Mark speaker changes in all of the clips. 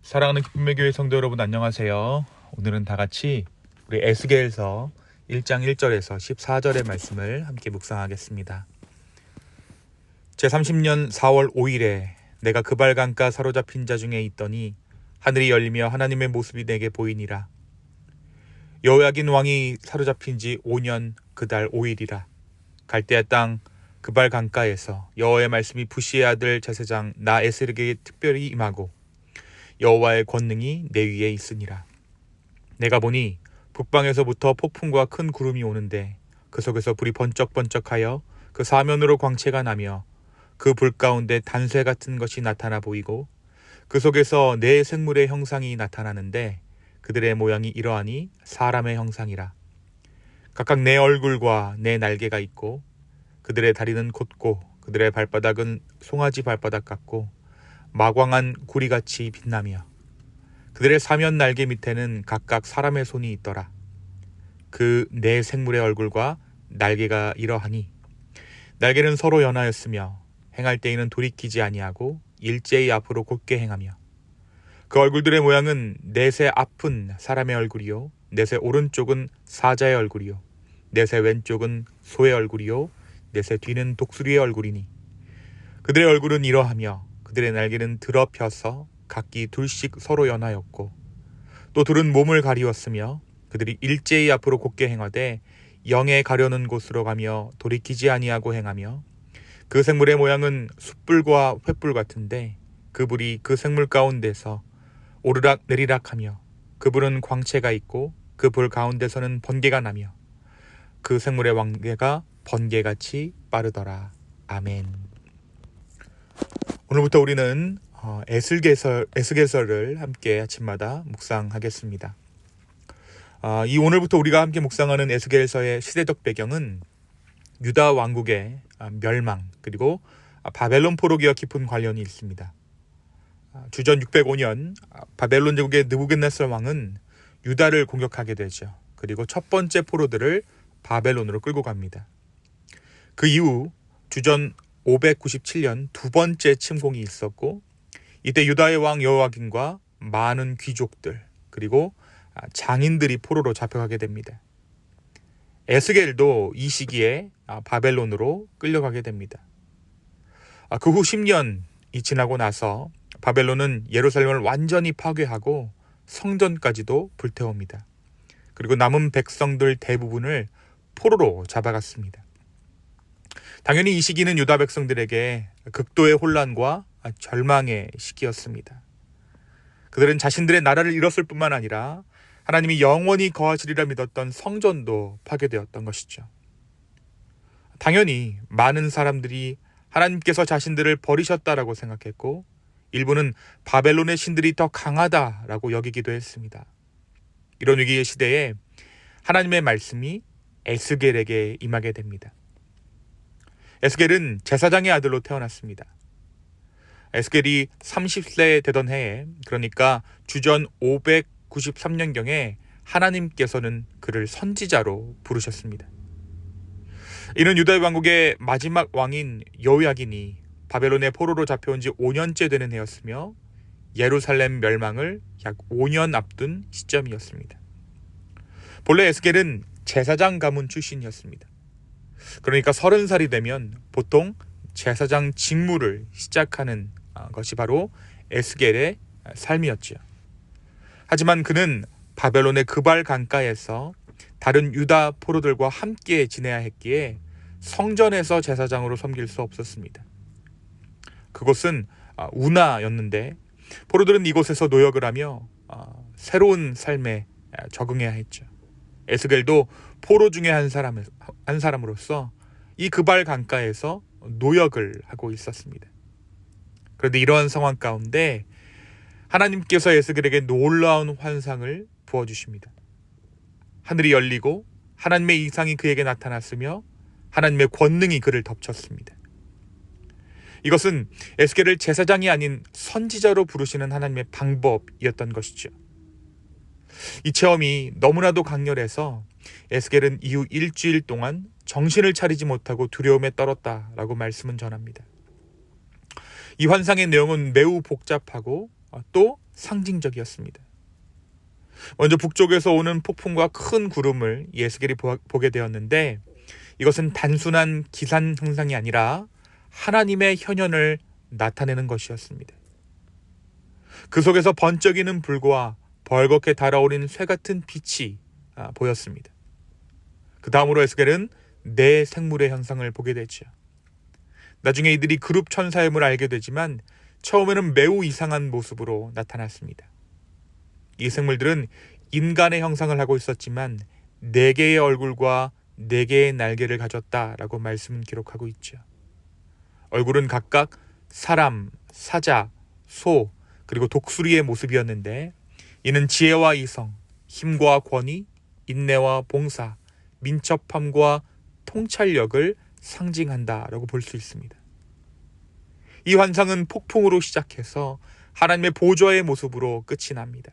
Speaker 1: 사랑하는 기쁨의 교회 성도 여러분, 안녕하세요. 오늘은 다 같이 우리 에스겔서 1장 1절에서 14절의 말씀을 함께 묵상하겠습니다. 제30년 4월 5일에 내가 그발강가 사로잡힌 자 중에 있더니 하늘이 열리며 하나님의 모습이 내게 보이니라. 여호야긴 왕이 사로잡힌 지 5년 그달 5일이라. 갈대아 땅 그발강가에서 여호와의 말씀이 부시의 아들 제사장 나에셀에게 특별히 임하고 여호와의 권능이 내 위에 있으니라. 내가 보니 북방에서부터 폭풍과 큰 구름이 오는데 그 속에서 불이 번쩍번쩍하여 그 사면으로 광채가 나며 그 불 가운데 단쇠 같은 것이 나타나 보이고 그 속에서 네 생물의 형상이 나타나는데 그들의 모양이 이러하니 사람의 형상이라. 각각 네 얼굴과 네 날개가 있고 그들의 다리는 곧고 그들의 발바닥은 송아지 발바닥 같고 마광한 구리같이 빛나며 그들의 사면 날개 밑에는 각각 사람의 손이 있더라. 그 네 생물의 얼굴과 날개가 이러하니 날개는 서로 연하였으며 행할 때에는 돌이키지 아니하고 일제히 앞으로 곧게 행하며 그 얼굴들의 모양은 넷의 앞은 사람의 얼굴이요 넷의 오른쪽은 사자의 얼굴이요 넷의 왼쪽은 소의 얼굴이요 넷의 뒤는 독수리의 얼굴이니 그들의 얼굴은 이러하며 그들의 날개는 드러펴서 각기 둘씩 서로 연하였고 또 둘은 몸을 가리웠으며 그들이 일제히 앞으로 곧게 행하되 영에 가려는 곳으로 가며 돌이키지 아니하고 행하며 그 생물의 모양은 숯불과 횃불 같은데 그 불이 그 생물 가운데서 오르락 내리락하며 그 불은 광채가 있고 그 불 가운데서는 번개가 나며 그 생물의 왕개가 번개같이 빠르더라. 아멘. 오늘부터 우리는 에스겔서를 함께 아침마다 묵상하겠습니다. 이 오늘부터 우리가 함께 묵상하는 에스겔서의 시대적 배경은 유다 왕국의 멸망 그리고 바벨론 포로기와 깊은 관련이 있습니다. 주전 605년 바벨론 제국의 느부갓네살 왕은 유다를 공격하게 되죠. 그리고 첫 번째 포로들을 바벨론으로 끌고 갑니다. 그 이후 주전 597년 두 번째 침공이 있었고 이때 유다의 왕 여호야긴과 많은 귀족들 그리고 장인들이 포로로 잡혀가게 됩니다. 에스겔도 이 시기에 바벨론으로 끌려가게 됩니다. 그 후 10년이 지나고 나서 바벨론은 예루살렘을 완전히 파괴하고 성전까지도 불태웁니다. 그리고 남은 백성들 대부분을 포로로 잡아갔습니다. 당연히 이 시기는 유다 백성들에게 극도의 혼란과 절망의 시기였습니다. 그들은 자신들의 나라를 잃었을 뿐만 아니라 하나님이 영원히 거하시리라 믿었던 성전도 파괴되었던 것이죠. 당연히 많은 사람들이 하나님께서 자신들을 버리셨다라고 생각했고 일부는 바벨론의 신들이 더 강하다라고 여기기도 했습니다. 이런 위기의 시대에 하나님의 말씀이 에스겔에게 임하게 됩니다. 에스겔은 제사장의 아들로 태어났습니다. 에스겔이 30세 되던 해에 그러니까 주전 593년경에 하나님께서는 그를 선지자로 부르셨습니다. 이는 유다 왕국의 마지막 왕인 여호야긴이 바벨론의 포로로 잡혀온 지 5년째 되는 해였으며 예루살렘 멸망을 약 5년 앞둔 시점이었습니다. 본래 에스겔은 제사장 가문 출신이었습니다. 그러니까 30살이 되면 보통 제사장 직무를 시작하는 것이 바로 에스겔의 삶이었죠. 하지만 그는 바벨론의 그발 강가에서 다른 유다 포로들과 함께 지내야 했기에 성전에서 제사장으로 섬길 수 없었습니다. 그곳은 운하였는데 포로들은 이곳에서 노역을 하며 새로운 삶에 적응해야 했죠. 에스겔도 포로 중에 한 사람으로서 이 그발 강가에서 노역을 하고 있었습니다. 그런데 이러한 상황 가운데 하나님께서 에스겔에게 놀라운 환상을 부어주십니다. 하늘이 열리고 하나님의 이상이 그에게 나타났으며 하나님의 권능이 그를 덮쳤습니다. 이것은 에스겔을 제사장이 아닌 선지자로 부르시는 하나님의 방법이었던 것이죠. 이 체험이 너무나도 강렬해서 에스겔은 이후 일주일 동안 정신을 차리지 못하고 두려움에 떨었다라고 말씀은 전합니다. 이 환상의 내용은 매우 복잡하고 또 상징적이었습니다. 먼저 북쪽에서 오는 폭풍과 큰 구름을 에스겔이 보게 되었는데, 이것은 단순한 기상 현상이 아니라 하나님의 현현을 나타내는 것이었습니다. 그 속에서 번쩍이는 불과 벌겋게 달아오른 쇠 같은 빛이 보였습니다. 그 다음으로 에스겔은 네 생물의 현상을 보게 되죠. 나중에 이들이 그룹 천사임을 알게 되지만 처음에는 매우 이상한 모습으로 나타났습니다. 이 생물들은 인간의 형상을 하고 있었지만 4개의 얼굴과 4개의 날개를 가졌다라고 말씀은 기록하고 있죠. 얼굴은 각각 사람, 사자, 소, 그리고 독수리의 모습이었는데, 이는 지혜와 이성, 힘과 권위, 인내와 봉사, 민첩함과 통찰력을 상징한다라고 볼 수 있습니다. 이 환상은 폭풍으로 시작해서 하나님의 보좌의 모습으로 끝이 납니다.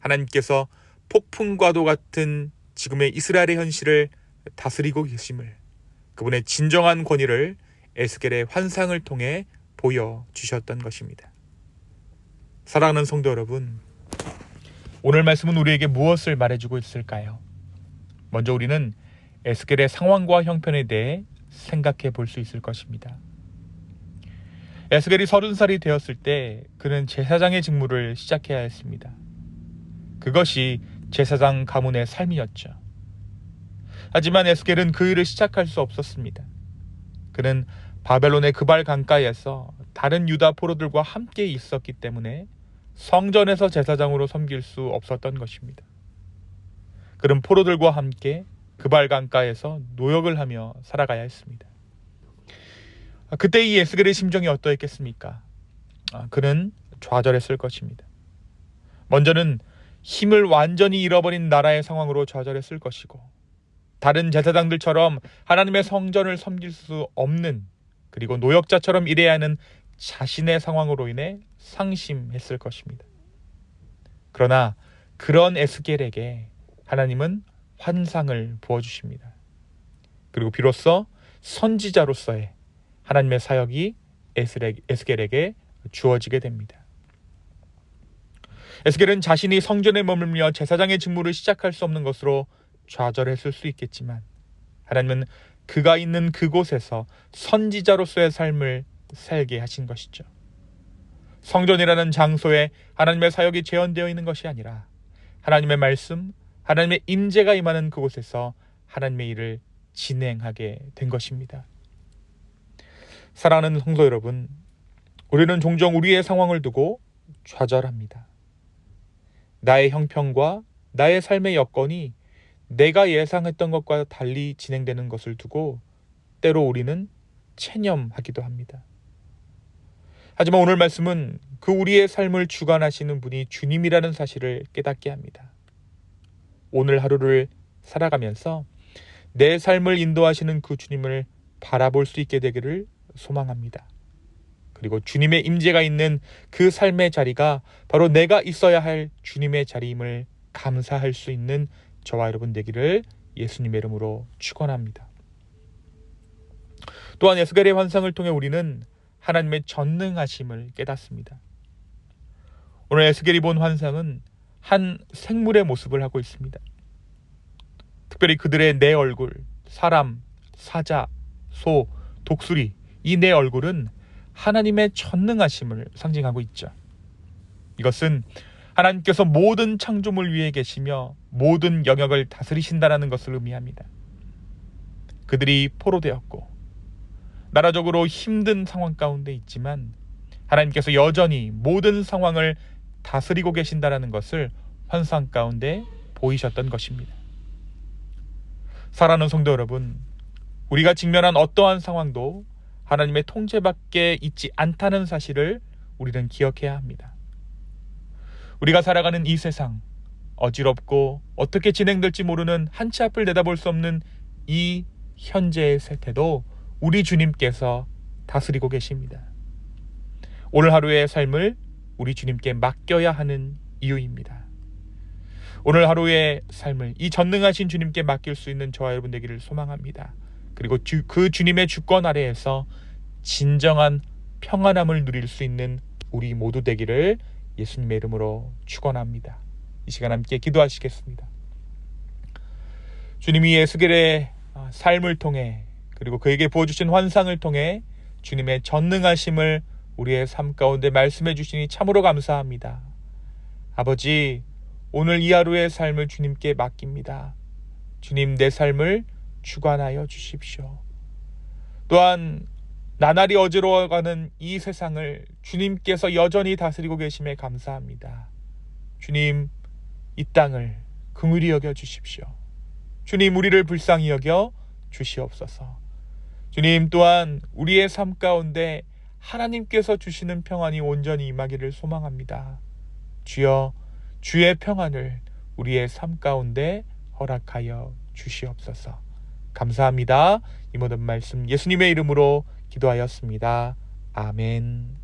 Speaker 1: 하나님께서 폭풍과도 같은 지금의 이스라엘의 현실을 다스리고 계심을, 그분의 진정한 권위를 에스겔의 환상을 통해 보여주셨던 것입니다. 사랑하는 성도 여러분, 오늘 말씀은 우리에게 무엇을 말해주고 있을까요? 먼저 우리는 에스겔의 상황과 형편에 대해 생각해 볼 수 있을 것입니다. 에스겔이 30살이 되었을 때 그는 제사장의 직무를 시작해야 했습니다. 그것이 제사장 가문의 삶이었죠. 하지만 에스겔은 그 일을 시작할 수 없었습니다. 그는 바벨론의 그발 강가에서 다른 유다 포로들과 함께 있었기 때문에 성전에서 제사장으로 섬길 수 없었던 것입니다. 그는 포로들과 함께 그발 강가에서 노역을 하며 살아가야 했습니다. 그때 이 에스겔의 심정이 어떠했겠습니까? 그는 좌절했을 것입니다. 먼저는 힘을 완전히 잃어버린 나라의 상황으로 좌절했을 것이고, 다른 제사장들처럼 하나님의 성전을 섬길 수 없는, 그리고 노역자처럼 일해야 하는 자신의 상황으로 인해 상심했을 것입니다. 그러나 그런 에스겔에게 하나님은 환상을 부어주십니다. 그리고 비로소 선지자로서의 하나님의 사역이 에스겔에게 주어지게 됩니다. 에스겔은 자신이 성전에 머물며 제사장의 직무를 시작할 수 없는 것으로 좌절했을 수 있겠지만, 하나님은 그가 있는 그곳에서 선지자로서의 삶을 살게 하신 것이죠. 성전이라는 장소에 하나님의 사역이 재현되어 있는 것이 아니라 하나님의 말씀, 하나님의 임재가 임하는 그곳에서 하나님의 일을 진행하게 된 것입니다. 사랑하는 성도 여러분, 우리는 종종 우리의 상황을 두고 좌절합니다. 나의 형편과 나의 삶의 여건이 내가 예상했던 것과 달리 진행되는 것을 두고 때로 우리는 체념하기도 합니다. 하지만 오늘 말씀은 그 우리의 삶을 주관하시는 분이 주님이라는 사실을 깨닫게 합니다. 오늘 하루를 살아가면서 내 삶을 인도하시는 그 주님을 바라볼 수 있게 되기를 소망합니다. 그리고 주님의 임재가 있는 그 삶의 자리가 바로 내가 있어야 할 주님의 자리임을 감사할 수 있는 저와 여러분 되기를 예수님의 이름으로 축원합니다. 또한 에스겔의 환상을 통해 우리는 하나님의 전능하심을 깨닫습니다. 오늘 에스겔이 본 환상은 한 생물의 모습을 하고 있습니다. 특별히 그들의 네 얼굴, 사람, 사자, 소, 독수리, 이 네 얼굴은 하나님의 전능하심을 상징하고 있죠. 이것은 하나님께서 모든 창조물 위에 계시며 모든 영역을 다스리신다는 것을 의미합니다. 그들이 포로되었고 나라적으로 힘든 상황 가운데 있지만 하나님께서 여전히 모든 상황을 다스리고 계신다는 것을 환상 가운데 보이셨던 것입니다. 사랑하는 성도 여러분, 우리가 직면한 어떠한 상황도 하나님의 통제 밖에 있지 않다는 사실을 우리는 기억해야 합니다. 우리가 살아가는 이 세상, 어지럽고 어떻게 진행될지 모르는 한치 앞을 내다볼 수 없는 이 현재의 세태도 우리 주님께서 다스리고 계십니다. 오늘 하루의 삶을 우리 주님께 맡겨야 하는 이유입니다. 오늘 하루의 삶을 이 전능하신 주님께 맡길 수 있는 저와 여러분 되기를 소망합니다. 그리고 그 주님의 주권 아래에서 진정한 평안함을 누릴 수 있는 우리 모두 되기를 예수님의 이름으로 축원합니다. 이 시간 함께 기도하시겠습니다. 주님이 에스겔의 삶을 통해 그리고 그에게 부어주신 환상을 통해 주님의 전능하심을 우리의 삶 가운데 말씀해 주시니 참으로 감사합니다. 아버지, 오늘 이 하루의 삶을 주님께 맡깁니다. 주님, 내 삶을 주관하여 주십시오. 또한 나날이 어지러워가는 이 세상을 주님께서 여전히 다스리고 계심에 감사합니다. 주님, 이 땅을 긍휼히 여겨 주십시오. 주님, 우리를 불쌍히 여겨 주시옵소서. 주님, 또한 우리의 삶 가운데 하나님께서 주시는 평안이 온전히 임하기를 소망합니다. 주여, 주의 평안을 우리의 삶 가운데 허락하여 주시옵소서. 감사합니다. 이 모든 말씀 예수님의 이름으로 기도하였습니다. 아멘.